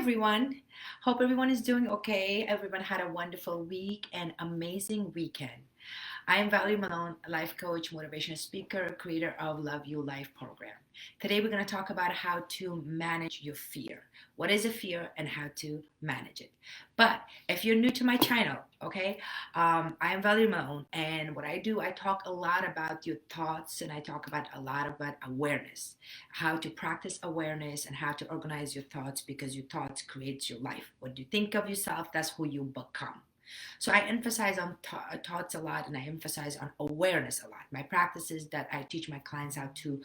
everyone. Hope everyone is doing okay. Everyone had a wonderful week and amazing weekend. I am Valery Malone, a life coach, motivational speaker, creator of Love You Life program. Today we're going to talk about how to manage your fear. What is a fear and how to manage it. But if you're new to my channel, okay, I am Valery Malone, and what I do, I talk a lot about your thoughts, and I talk about a lot about awareness, how to practice awareness and how to organize your thoughts, because your thoughts creates your life. What you think of yourself, that's who you become. So I emphasize on thoughts a lot, and I emphasize on awareness a lot. My practice is that I teach my clients how to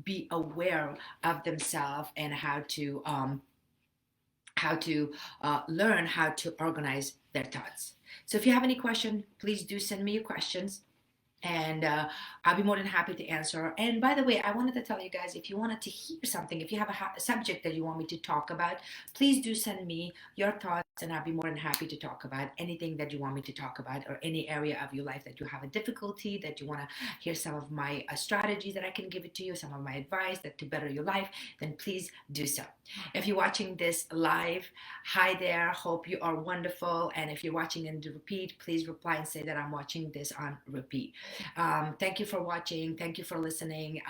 be aware of themselves and how to learn how to organize their thoughts. So if you have any question, please do send me your questions, and I'll be more than happy to answer. And by the way, I wanted to tell you guys, if you wanted to hear something, if you have a subject that you want me to talk about, please do send me your thoughts, and I'll be more than happy to talk about anything that you want me to talk about, or any area of your life that you have a difficulty, that you want to hear some of my strategies that I can give it to you, some of my advice that to better your life, then please do so. If you're watching this live, hi there, hope you are wonderful. And if you're watching in the repeat, please reply and say that I'm watching this on repeat. Thank you for watching. Thank you for listening.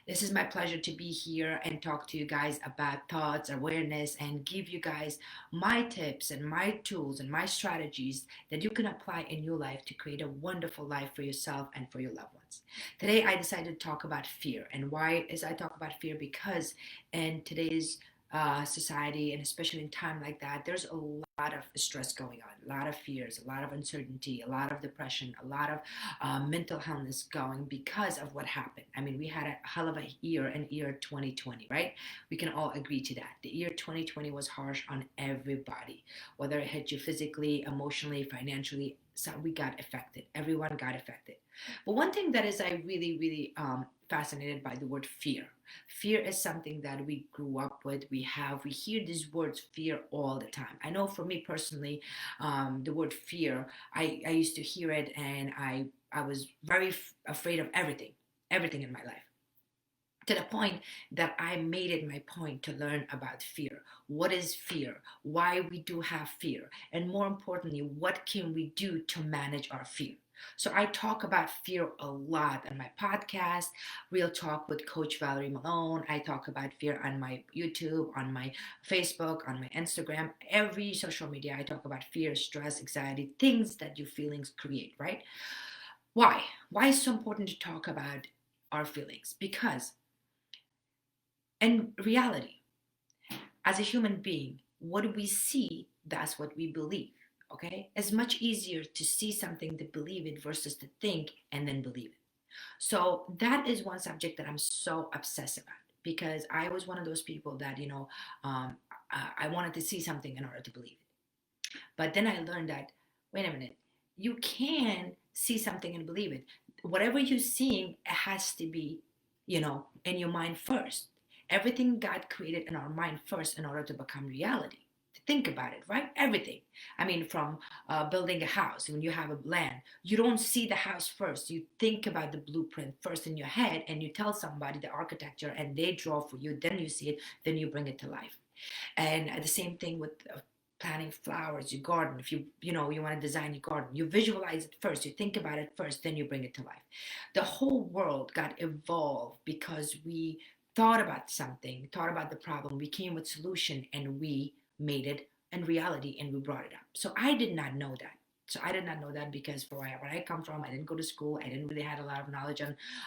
This is my pleasure to be here and talk to you guys about thoughts, awareness, and give you guys my tips and my tools and my strategies that you can apply in your life to create a wonderful life for yourself and for your loved ones. Today, I decided to talk about fear. And why is I talk about fear? Because in today's society, and especially in time like that, there's a lot of stress going on, a lot of fears, a lot of uncertainty, a lot of depression, a lot of mental illness going because of what happened. I mean, we had a hell of a year in year 2020, right? We can all agree to that. The year 2020 was harsh on everybody, whether it hit you physically, emotionally, financially. So we got affected. Everyone got affected. But one thing that is I really fascinated by the word fear. Fear is something that we grew up with. We hear these words fear all the time. I know for me personally, the word fear, I used to hear it, and I was very afraid of everything in my life, to the point that I made it my point to learn about fear. What is fear? Why we do have fear? And more importantly, what can we do to manage our fear? So I talk about fear a lot on my podcast, Real Talk with Coach Valery Malone. I talk about fear on my YouTube, on my Facebook, on my Instagram, every social media. I talk about fear, stress, anxiety, things that your feelings create, right? Why? Why is it so important to talk about our feelings? Because in reality, as a human being, what we see, that's what we believe. Okay? It's much easier to see something to believe it versus to think and then believe it. So that is one subject that I'm so obsessed about, because I was one of those people that, I wanted to see something in order to believe it. But then I learned that, wait a minute, you can see something and believe it. Whatever you're seeing, it has to be, in your mind first. Everything God created in our mind first in order to become reality. Think about it, right? Everything. I mean, from building a house, when you have a land, you don't see the house first. You think about the blueprint first in your head, and you tell somebody the architecture, and they draw for you. Then you see it. Then you bring it to life. And the same thing with planting flowers, your garden. If you want to design your garden, you visualize it first, you think about it first, then you bring it to life. The whole world got evolved because we thought about something, thought about the problem, we came with solution, and we made it in reality, and we brought it up. So I did not know that. So I did not know that, because for where I come from, I didn't go to school. I didn't really have a lot of knowledge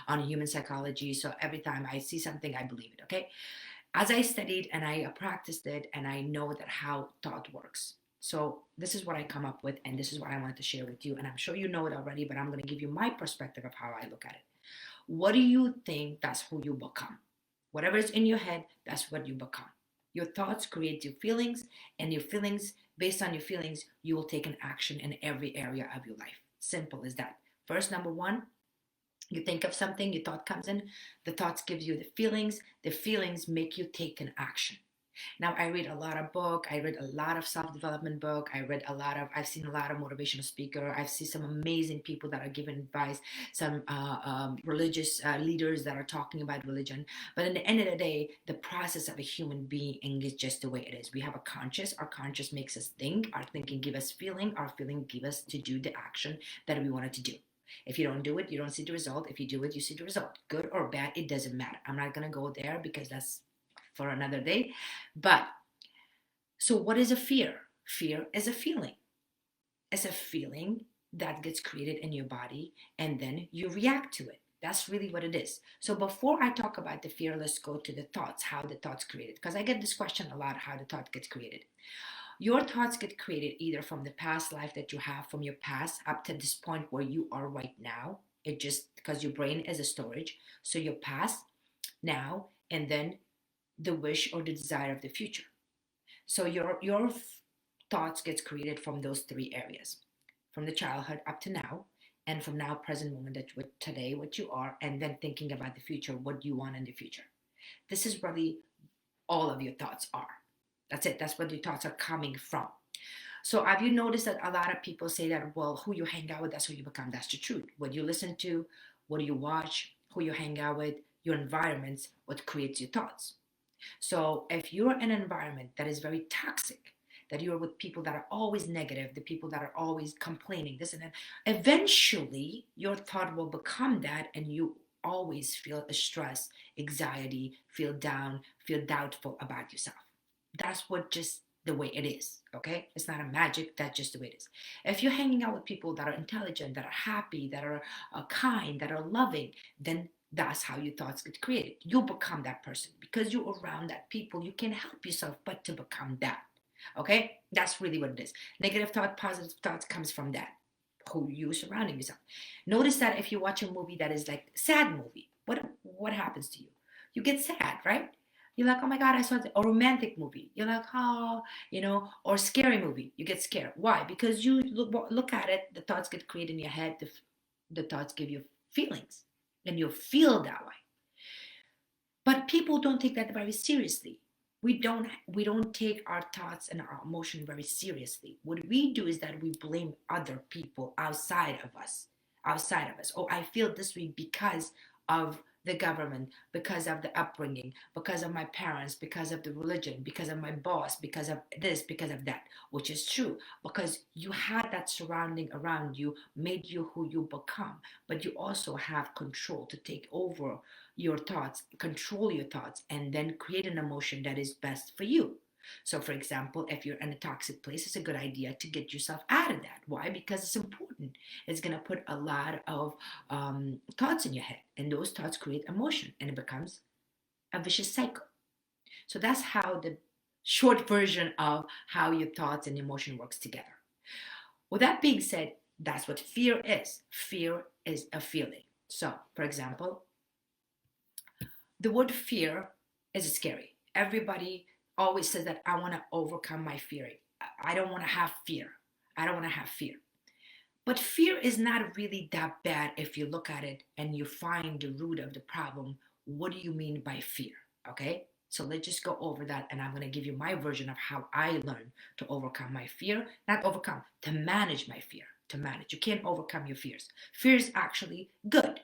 on human psychology. So every time I see something, I believe it. Okay. As I studied and I practiced it, and I know that how thought works. So this is what I come up with, and this is what I wanted to share with you. And I'm sure you know it already, but I'm going to give you my perspective of how I look at it. What do you think? That's who you become. Whatever is in your head, that's what you become. Your thoughts create your feelings, and your feelings, based on your feelings, you will take an action in every area of your life. Simple as that. First, number one, you think of something, your thought comes in, the thoughts gives you the feelings make you take an action. Now, I read a lot of book. I read a lot of self-development book. I've seen a lot of motivational speaker. I've seen some amazing people that are giving advice, some religious leaders that are talking about religion. But in the end of the day, the process of a human being is just the way it is. We have a conscious. Our conscious makes us think. Our thinking give us feeling. Our feeling give us to do the action that we wanted to do. If you don't do it, you don't see the result. If you do it, you see the result. Good or bad, it doesn't matter. I'm not going to go there because that's for another day. But so, what is a fear? Fear is a feeling. It's a feeling that gets created in your body and then you react to it. That's really what it is. So, before I talk about the fear, let's go to the thoughts, how the thoughts created. Because I get this question a lot, how the thought gets created. Your thoughts get created either from the past life that you have from your past up to this point where you are right now. It just because your brain is a storage. So, your past, now, and then the wish or the desire of the future. So your thoughts gets created from those three areas, from the childhood up to now, and from now present moment that with today what you are, and then thinking about the future, what you want in the future. This is really all of your thoughts are. That's it. That's what your thoughts are coming from. So have you noticed that a lot of people say that, well, who you hang out with, that's who you become. That's the truth. What you listen to, what do you watch, who you hang out with, your environments, what creates your thoughts. So if you're in an environment that is very toxic, that you're with people that are always negative, the people that are always complaining, this and that, eventually your thought will become that and you always feel a stress, anxiety, feel down, feel doubtful about yourself. That's what just the way it is, okay? It's not a magic, that's just the way it is. If you're hanging out with people that are intelligent, that are happy, that are kind, that are loving, then that's how your thoughts get created. You become that person because you're around that people. You can't help yourself but to become that. Okay, that's really what it is. Negative thought, positive thoughts comes from that. Who you surrounding yourself. Notice that if you watch a movie that is like sad movie, what happens to you? You get sad, right? You're like, oh my god, I saw a romantic movie. You're like, oh, or scary movie. You get scared. Why? Because you look at it. The thoughts get created in your head. The thoughts give you feelings and you feel that way. But people don't take that very seriously. We don't take our thoughts and our emotion very seriously. What we do is that we blame other people outside of us. Outside of us. Oh, I feel this way because of the government, because of the upbringing, because of my parents, because of the religion, because of my boss, because of this, because of that, which is true, because you had that surrounding around you, made you who you become, but you also have control to take over your thoughts, control your thoughts, and then create an emotion that is best for you. So, for example, if you're in a toxic place, it's a good idea to get yourself out of that. Why? Because it's important. It's going to put a lot of thoughts in your head, and those thoughts create emotion, and it becomes a vicious cycle. So, that's how the short version of how your thoughts and emotion works together. With that being said, that's what fear is. Fear is a feeling. So, for example, the word fear is scary. Everybody always says that I want to overcome my fear. I don't want to have fear. I don't want to have fear. But fear is not really that bad if you look at it and you find the root of the problem. What do you mean by fear? Okay? So let's just go over that and I'm going to give you my version of how I learned to overcome my fear. Not overcome, to manage my fear. To manage. You can't overcome your fears. Fear is actually good.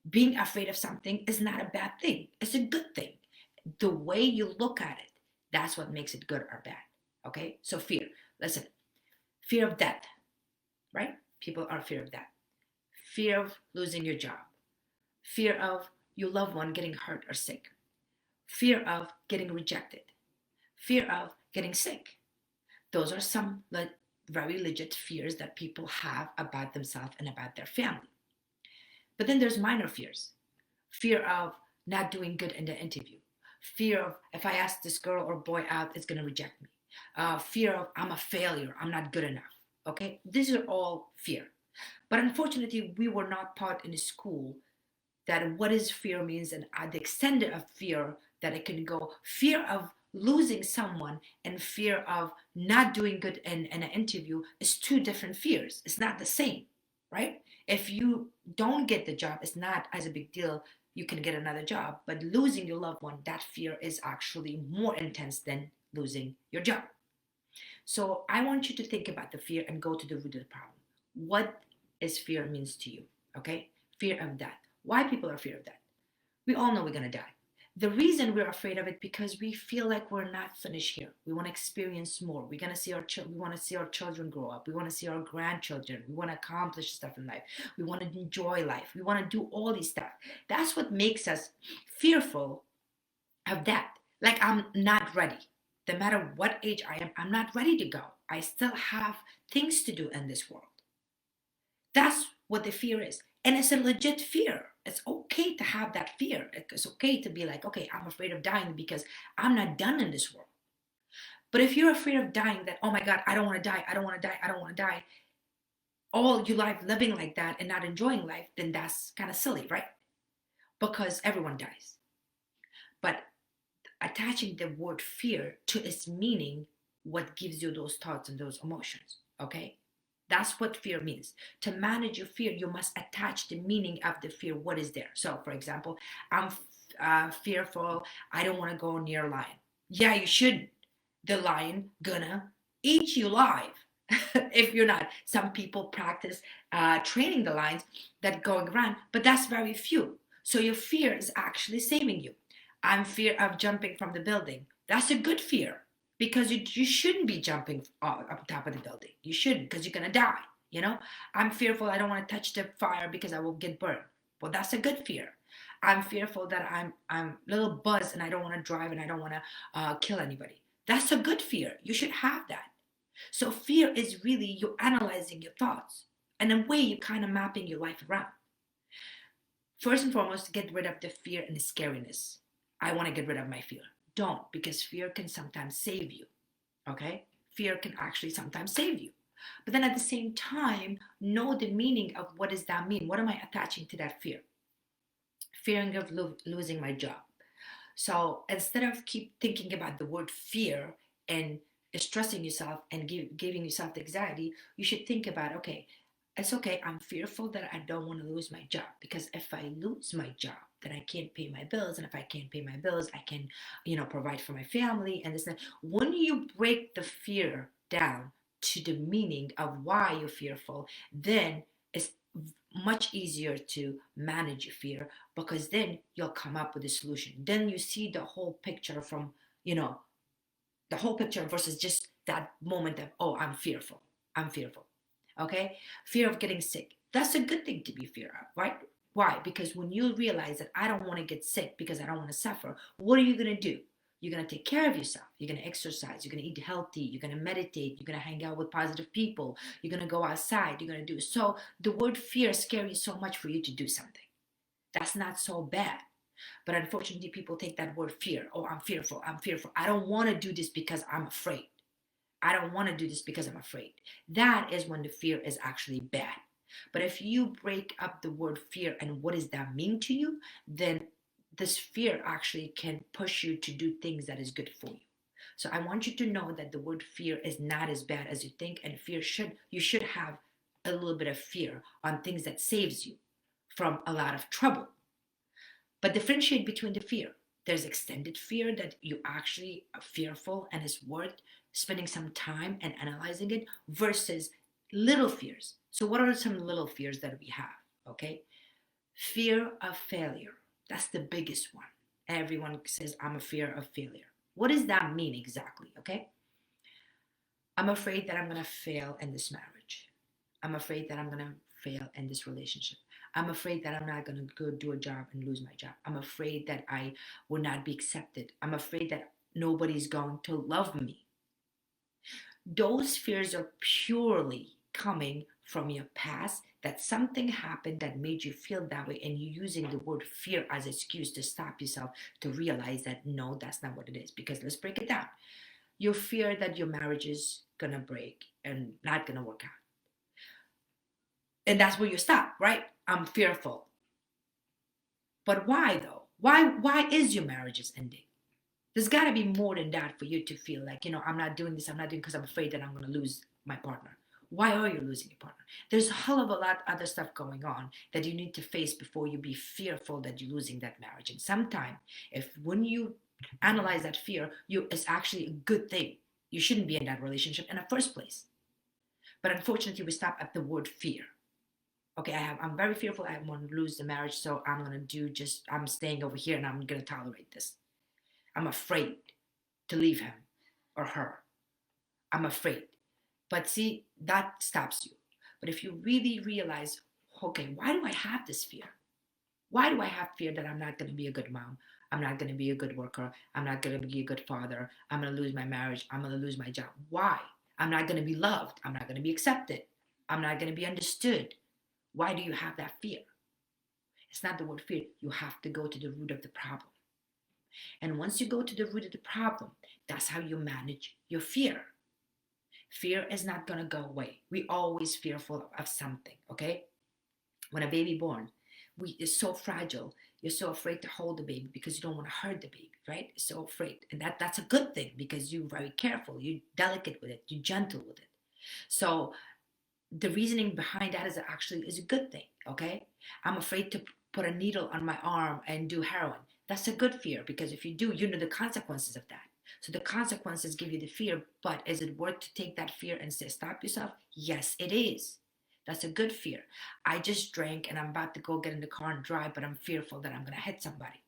Being afraid of something is not a bad thing. It's a good thing. The way you look at it, that's what makes it good or bad. Okay? So fear. Listen. Fear of death, right? People are fear of death. Fear of losing your job. Fear of your loved one getting hurt or sick. Fear of getting rejected. Fear of getting sick. Those are some very legit fears that people have about themselves and about their family. But then there's minor fears. Fear of not doing good in the interview. Fear of if I ask this girl or boy out, it's going to reject me. Fear of I'm a failure, I'm not good enough. Okay, these are all fear. But unfortunately, we were not taught in school that what is fear means and the extent of fear that it can go. Fear of losing someone and fear of not doing good in an interview is two different fears. It's not the same, right? If you don't get the job, it's not as a big deal. you can get another job. But losing your loved one, that fear is actually more intense than losing your job. So I want you to think about the fear and go to the root of the problem. What is fear means to you? Okay? Fear of death. Why people are afraid of death? We all know we're gonna die. The reason we're afraid of it because we feel like we're not finished here. We want to experience more. We're gonna see we want to see our children grow up. We want to see our grandchildren. We want to accomplish stuff in life. We want to enjoy life. We want to do all these stuff. That's what makes us fearful of that. Like I'm not ready. No matter what age I am, I'm not ready to go. I still have things to do in this world. That's what the fear is. And it's a legit fear. It's okay to have that fear. It's okay to be like, okay, I'm afraid of dying because I'm not done in this world. But if you're afraid of dying, that, oh my God, I don't want to die, I don't want to die, I don't want to die, all your life living like that and not enjoying life, then that's kind of silly, right? Because everyone dies. But attaching the word fear to its meaning, what gives you those thoughts and those emotions, okay? That's what fear means. To manage your fear, you must attach the meaning of the fear. What is there? So, for example, I'm fearful. I don't want to go near a lion. Yeah, you shouldn't. The lion gonna eat you live if you're not. Some people practice training the lions that going around, but that's very few. So your fear is actually saving you. I'm fear of jumping from the building. That's a good fear because you shouldn't be jumping up top of the building. You shouldn't because you're gonna die. You know, I'm fearful. I don't want to touch the fire because I will get burned. Well, that's a good fear. I'm fearful that I'm a little buzzed and I don't want to drive and I don't want to kill anybody. That's a good fear. You should have that. So fear is really you analyzing your thoughts, and in a way you're kind of mapping your life around. First and foremost, get rid of the fear and the scariness. I want to get rid of my fear. Don't, because fear can sometimes save you. Okay? Fear can actually sometimes save you. But then at the same time, know the meaning of what does that mean? What am I attaching to that fear? Fearing of losing my job. So instead of keep thinking about the word fear and stressing yourself and giving yourself the anxiety, you should think about, okay, it's okay. I'm fearful that I don't want to lose my job because if I lose my job, then I can't pay my bills. And if I can't pay my bills, I can, provide for my family and this and that. When you break the fear down to the meaning of why you're fearful, then it's much easier to manage your fear because then you'll come up with a solution. Then you see the whole picture from, the whole picture versus just that moment of, oh, I'm fearful. I'm fearful. Okay? Fear of getting sick. That's a good thing to be fear of, right? Why? Because when you realize that I don't want to get sick because I don't want to suffer, what are you going to do? You're going to take care of yourself. You're going to exercise. You're going to eat healthy. You're going to meditate. You're going to hang out with positive people. You're going to go outside. You're going to do. So the word fear scares you so much for you to do something. That's not so bad. But unfortunately, people take that word fear. Oh, I'm fearful. I'm fearful. I don't want to do this because I'm afraid. I don't want to do this because I'm afraid. That is when the fear is actually bad. But if you break up the word fear and what does that mean to you, then this fear actually can push you to do things that is good for you. So I want you to know that the word fear is not as bad as you think, and you should have a little bit of fear on things that saves you from a lot of trouble. But differentiate between the fear. There's extended fear that you actually are fearful and it's worth spending some time and analyzing it versus little fears. So what are some little fears that we have? Okay. Fear of failure. That's the biggest one. Everyone says, I'm a fear of failure. What does that mean exactly? Okay. I'm afraid that I'm going to fail in this marriage. I'm afraid that I'm going to fail in this relationship. I'm afraid that I'm not going to go do a job and lose my job. I'm afraid that I will not be accepted. I'm afraid that nobody's going to love me. Those fears are purely coming from your past, that something happened that made you feel that way, and you're using the word fear as an excuse to stop yourself to realize that no, that's not what it is. Because let's break it down. You fear that your marriage is going to break and not going to work out. And that's where you stop, right? I'm fearful. But why though? Why is your marriage is ending? There's got to be more than that for you to feel like, I'm not doing this, I'm not doing because I'm afraid that I'm going to lose my partner. Why are you losing your partner? There's a hell of a lot other stuff going on that you need to face before you be fearful that you're losing that marriage. And sometimes, if when you analyze that fear, it's actually a good thing. You shouldn't be in that relationship in the first place. But unfortunately, we stop at the word fear. Okay, I'm very fearful I want to lose the marriage, so I'm gonna I'm staying over here and I'm gonna tolerate this. I'm afraid to leave him or her. I'm afraid. But see, that stops you. But if you really realize, okay, why do I have this fear? Why do I have fear that I'm not going to be a good mom? I'm not going to be a good worker. I'm not going to be a good father. I'm going to lose my marriage. I'm going to lose my job. Why? I'm not going to be loved. I'm not going to be accepted. I'm not going to be understood. Why do you have that fear? It's not the word fear. You have to go to the root of the problem. And once you go to the root of the problem, that's how you manage your fear. Fear is not going to go away. We always fearful of something, okay? When a baby born, it's so fragile. You're so afraid to hold the baby because you don't want to hurt the baby, right? So afraid. And that's a good thing because you're very careful. You're delicate with it. You're gentle with it. So the reasoning behind that is actually is a good thing, okay? I'm afraid to put a needle on my arm and do heroin. That's a good fear because if you do, you know the consequences of that. So the consequences give you the fear, but is it worth to take that fear and say stop yourself? Yes, it is. That's a good fear. I just drank and I'm about to go get in the car and drive, but I'm fearful that I'm going to hit somebody.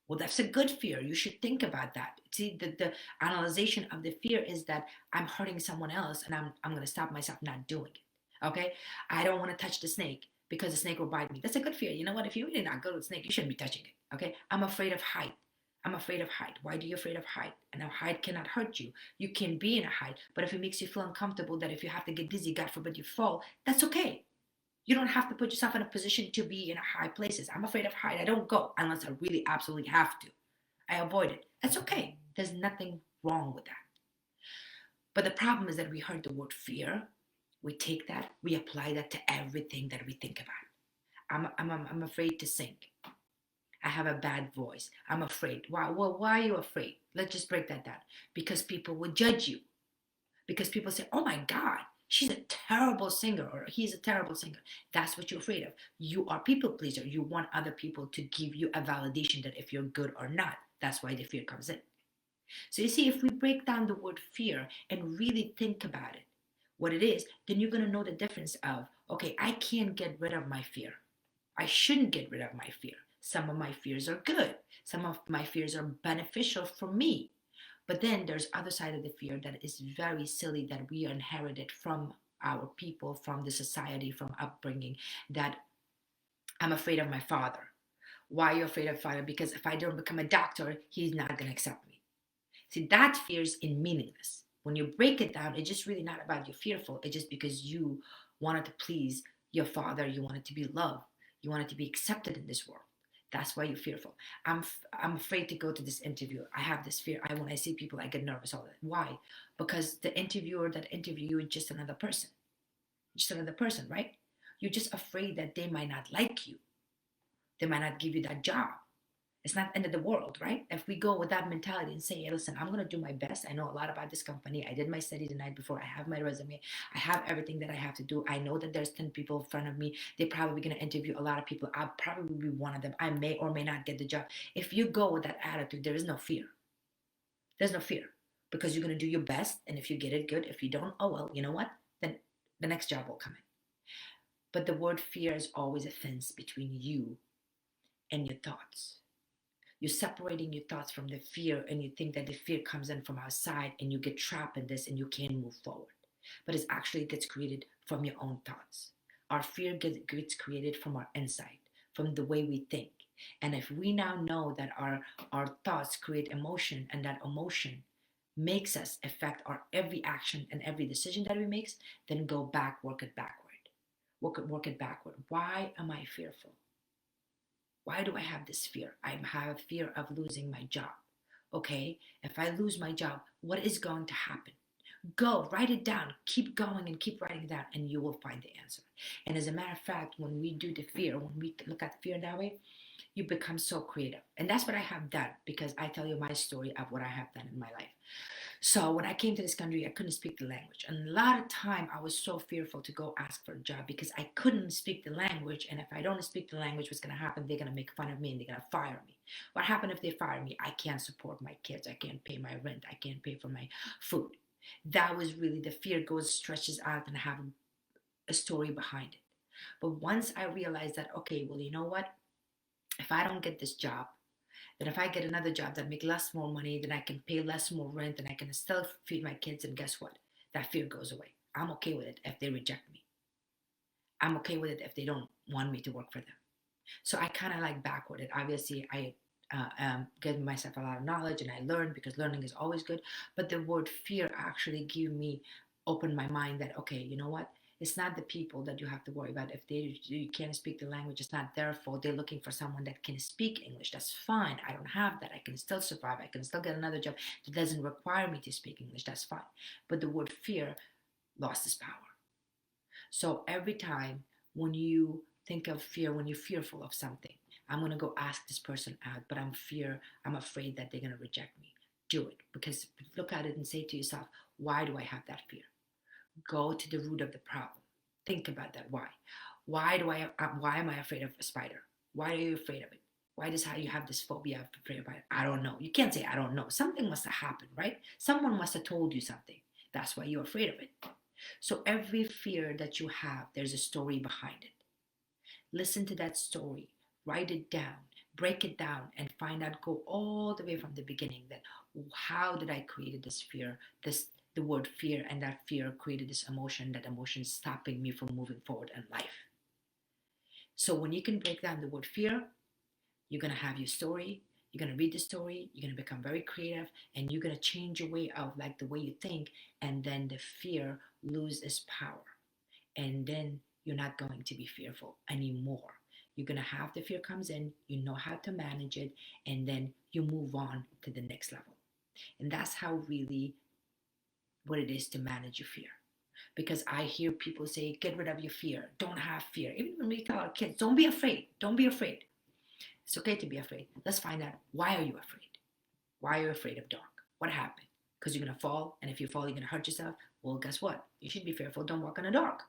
Well, that's a good fear. You should think about that. See, the analyzation of the fear is that I'm hurting someone else and I'm going to stop myself not doing it. Okay? I don't want to touch the snake because the snake will bite me. That's a good fear. You know what? If you're really not good with snake, you shouldn't be touching it. Okay? I'm afraid of height. I'm afraid of height. Why do you afraid of height? And now height cannot hurt you. You can be in a height, but if it makes you feel uncomfortable, that if you have to get dizzy, God forbid you fall, that's okay. You don't have to put yourself in a position to be in high places. I'm afraid of height. I don't go unless I really absolutely have to. I avoid it. That's okay. There's nothing wrong with that. But the problem is that we heard the word fear. We take that, we apply that to everything that we think about. I'm afraid to sing. I have a bad voice. I'm afraid. Why? Well, why are you afraid? Let's just break that down. Because people will judge you. Because people say, oh my God, she's a terrible singer or he's a terrible singer. That's what you're afraid of. You are people pleaser. You want other people to give you a validation that if you're good or not. That's why the fear comes in. So you see, if we break down the word fear and really think about it, what it is, then you're going to know the difference of, okay, I can't get rid of my fear. I shouldn't get rid of my fear. Some of my fears are good. Some of my fears are beneficial for me. But then there's other side of the fear that is very silly that we inherited from our people, from the society, from upbringing, that I'm afraid of my father. Why are you afraid of father? Because if I don't become a doctor, he's not going to accept me. See, that fear is meaningless. When you break it down, it's just really not about you fearful. It's just because you wanted to please your father. You wanted to be loved. You wanted to be accepted in this world. That's why you're fearful. I'm afraid to go to this interview. I have this fear. When I see people, I get nervous all that. Why? Because the interviewer that interview you is just another person. Just another person, right? You're just afraid that they might not like you. They might not give you that job. It's not the end of the world, right? If we go with that mentality and say, hey, listen, I'm going to do my best. I know a lot about this company. I did my study the night before. I have my resume. I have everything that I have to do. I know that there's 10 people in front of me. They're probably going to interview a lot of people. I'll probably be one of them. I may or may not get the job. If you go with that attitude, there is no fear. There's no fear because you're going to do your best. And if you get it, good. If you don't, oh, well, you know what? Then the next job will come in. But the word fear is always a fence between you and your thoughts. You're separating your thoughts from the fear, and you think that the fear comes in from outside and you get trapped in this and you can't move forward. But it actually gets created from your own thoughts. Our fear gets created from our inside, from the way we think. And if we now know that our thoughts create emotion, and that emotion makes us affect our every action and every decision that we make, then go back, work it backward. Work it backward. Why am I fearful? Why do I have this fear? I have a fear of losing my job. Okay, if I lose my job, what is going to happen? Go, write it down. Keep going and keep writing it down, and you will find the answer. And as a matter of fact, when we do the fear, when we look at fear that way, you become so creative. And that's what I have done, because I tell you my story of what I have done in my life. So when I came to this country, I couldn't speak the language. And a lot of time I was so fearful to go ask for a job because I couldn't speak the language. And if I don't speak the language, what's going to happen? They're going to make fun of me and they're going to fire me. What happened if they fire me? I can't support my kids. I can't pay my rent. I can't pay for my food. That was really the fear goes, stretches out and have a story behind it. But once I realized that, okay, well, you know what? If I don't get this job, then if I get another job that make less more money, then I can pay less more rent and I can still feed my kids. And guess what? That fear goes away. I'm okay with it if they reject me. I'm okay with it if they don't want me to work for them. So I kind of like backward it. Obviously, I gave myself a lot of knowledge and I learned because learning is always good. But the word fear actually gave me, opened my mind that, okay, you know what? It's not the people that you have to worry about. If you can't speak the language, it's not their fault. They're looking for someone that can speak English. That's fine. I don't have that. I can still survive. I can still get another job that doesn't require me to speak English. That's fine. But the word fear lost its power. So every time when you think of fear, when you're fearful of something, I'm gonna go ask this person out, but I'm afraid that they're gonna reject me. Do it because look at it and say to yourself, why do I have that fear? Go to the root of the problem. Think about that. Why? Why am I afraid of a spider? Why are you afraid of it? Why does how you have this phobia of afraid of it? I don't know. You can't say I don't know. Something must have happened, right? Someone must have told you something. That's why you're afraid of it. So every fear that you have, there's a story behind it. Listen to that story, write it down, break it down, and find out, go all the way from the beginning that how did I create this fear, this the word fear, and that fear created this emotion, that emotion is stopping me from moving forward in life. So when you can break down the word fear, you're gonna have your story, you're gonna read the story, you're gonna become very creative, and you're gonna change your way of like the way you think, and then the fear lose its power. And then you're not going to be fearful anymore. You're going to have the fear comes in, you know how to manage it, and then you move on to the next level. And that's how really what it is to manage your fear. Because I hear people say, get rid of your fear, don't have fear. Even when we tell our kids, don't be afraid, don't be afraid. It's okay to be afraid. Let's find out, why are you afraid? Why are you afraid of dark? What happened? Because you're going to fall, and if you fall, you're going to hurt yourself. Well, guess what? You should be fearful. Don't walk in the dark.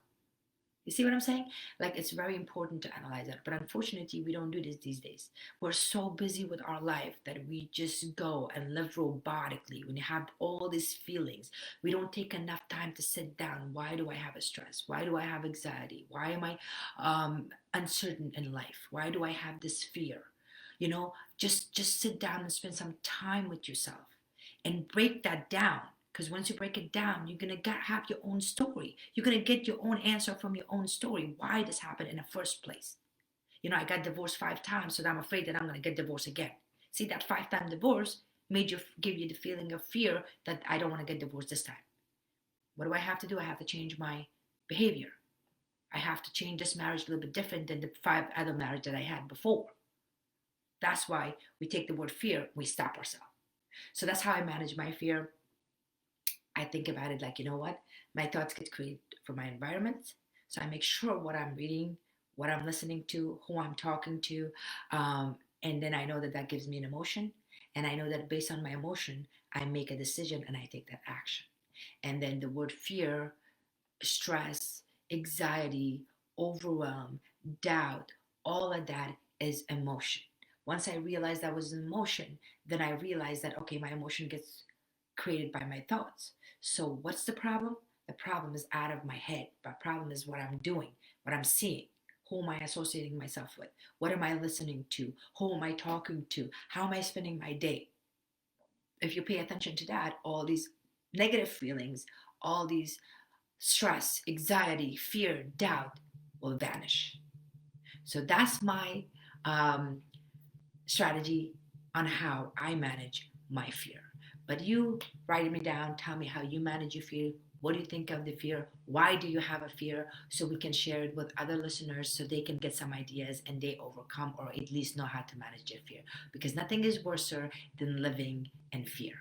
You see what I'm saying? Like, it's very important to analyze that. But unfortunately, we don't do this these days. We're so busy with our life that we just go and live robotically. When you have all these feelings, we don't take enough time to sit down. Why do I have a stress? Why do I have anxiety? Why am I uncertain in life? Why do I have this fear? Just sit down and spend some time with yourself and break that down, because once you break it down, you're gonna have your own story. You're gonna get your own answer from your own story. Why this happened in the first place? I got divorced 5 times, so I'm afraid that I'm gonna get divorced again. See, that 5 time divorce made you give you the feeling of fear that I don't want to get divorced this time. What do I have to do? I have to change my behavior. I have to change this marriage a little bit different than the 5 other marriages that I had before. That's why we take the word fear, we stop ourselves. So that's how I manage my fear. I think about it like, you know what? My thoughts get created from my environment. So I make sure what I'm reading, what I'm listening to, who I'm talking to. And then I know that that gives me an emotion. And I know that based on my emotion, I make a decision and I take that action. And then the word fear, stress, anxiety, overwhelm, doubt, all of that is emotion. Once I realized that was an emotion, then I realized that, okay, my emotion gets created by my thoughts. So what's the problem? The problem is out of my head. The problem is what I'm doing, what I'm seeing. Who am I associating myself with? What am I listening to? Who am I talking to? How am I spending my day? If you pay attention to that, all these negative feelings, all these stress, anxiety, fear, doubt will vanish. So that's my um, strategy on how I manage my fear. But you write me down, tell me how you manage your fear. What do you think of the fear? Why do you have a fear? So we can share it with other listeners so they can get some ideas and they overcome or at least know how to manage their fear. Because nothing is worse than living in fear.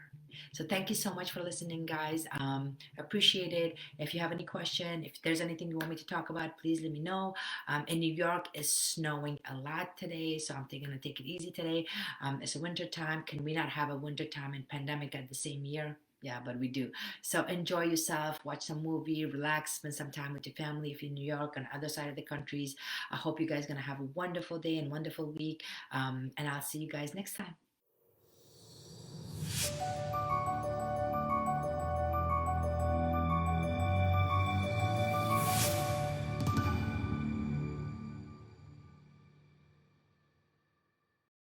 So thank you so much for listening, guys. Appreciate it. If you have any question, if there's anything you want me to talk about, please let me know. In New York, it's snowing a lot today, so I'm thinking to take it easy today. It's a winter time. Can we not have a winter time and pandemic at the same year? Yeah, but we do. So enjoy yourself, watch some movie, relax, spend some time with your family if you're in New York on other side of the countries. I hope you guys are gonna have a wonderful day and wonderful week. And I'll see you guys next time.